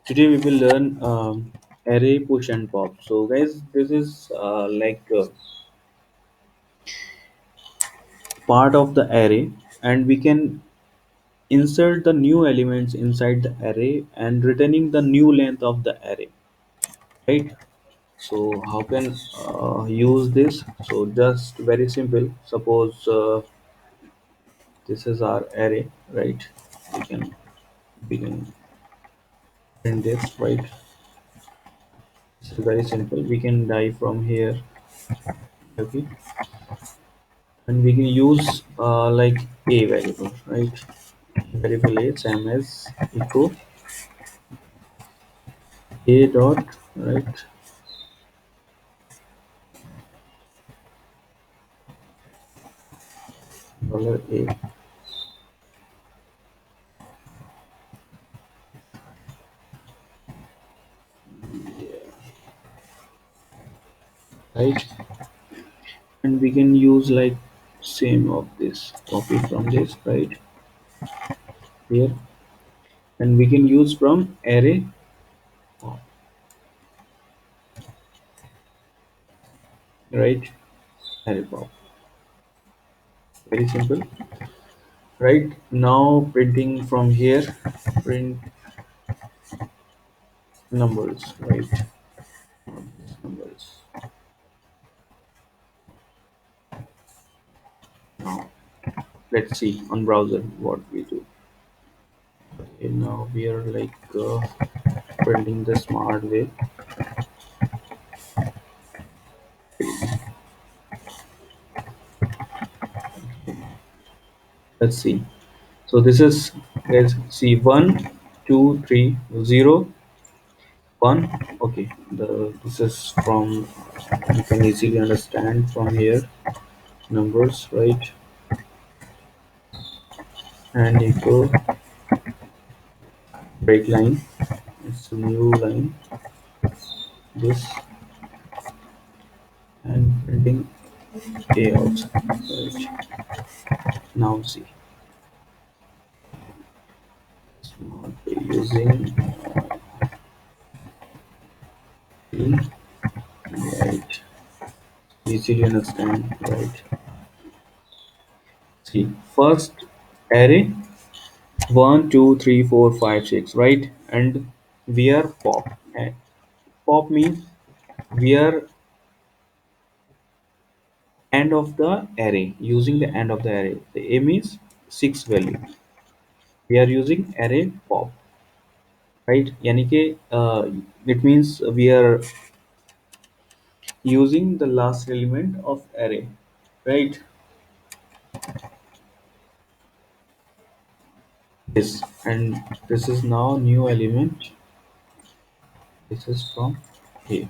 Today we will learn array push and pop. So guys, this is part of the array, and we can insert the new elements inside the array and returning the new length of the array, right? So how can use this? So just very simple. Suppose this is our array, right? We can print this, right? This is very simple. We can die from here, okay, and we can use like a variable, right? Variable a same as echo a dot, right, dollar a, right? And we can use like same of this, copy from this, right here, and we can use from array pop, right? Array pop, very simple. Right now printing from here, print numbers, right? Numbers. Now let's see on browser what we do. Okay, now we are like printing the smart way. Let's see. So this is, let's see, 1 2 3 0 1. Okay, the this is from, you can easily understand from here, numbers, right? And echo break line, it's a new line, this, and printing a also, right? Now see, smart way using e, right? Easily understand, right? See, first array 1 2 3 4 5 6, right? And we are pop. Pop means we are end of the array, using the end of the array. The a means 6 value. We are using array pop, right? Yani ke, it means we are using the last element of array, right? This, and this is now new element. This is from a.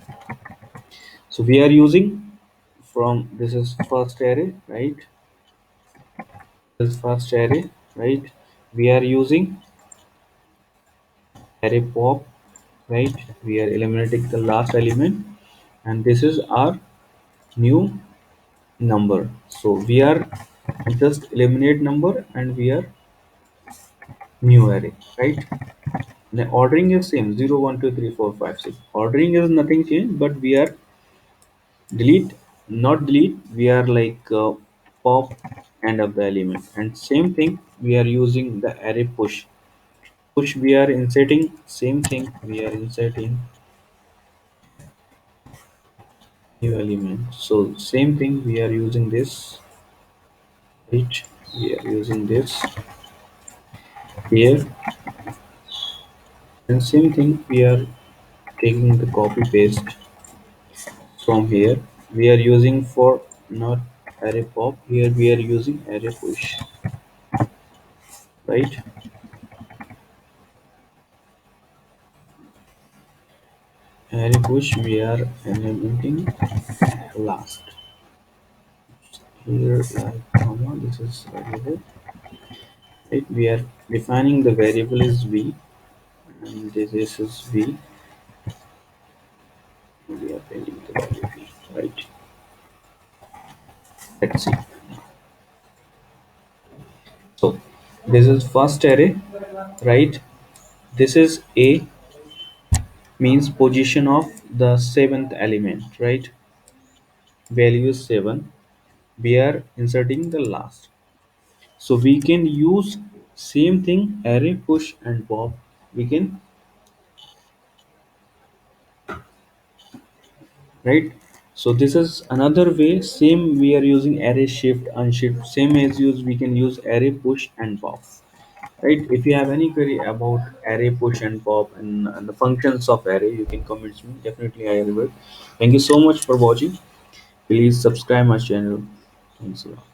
So we are using from, this is first array, right? This first array, right? We are using array pop, right? We are eliminating the last element, and this is our new number. So we are just eliminate number, and we are new array, right? The ordering is same, 0 1 2 3 4 5 6. Ordering is nothing changed, but we are delete, not delete, we are like pop end of the element. And same thing we are using the array push. Push we are inserting, same thing we are inserting new element. So same thing we are using this, right? We are using this here, and same thing we are taking the copy paste from here. We are using for not array pop, here we are using array push, right? Array push we are implementing last here, like comma, this is variable, right? We are defining the variable is v, and this is v, we are printing the value v, right? Let's see. So this is first array, right? This is a, means position of the seventh element, right? Value is 7. We are inserting the last. So we can use same thing, array push and pop. We can, right? So this is another way. Same, we are using array shift unshift, same as use we can use array push and pop, right? If you have any query about array push and pop and the functions of array, you can comment me, definitely I will. Thank you so much for watching. Please subscribe my channel. Thanks a lot.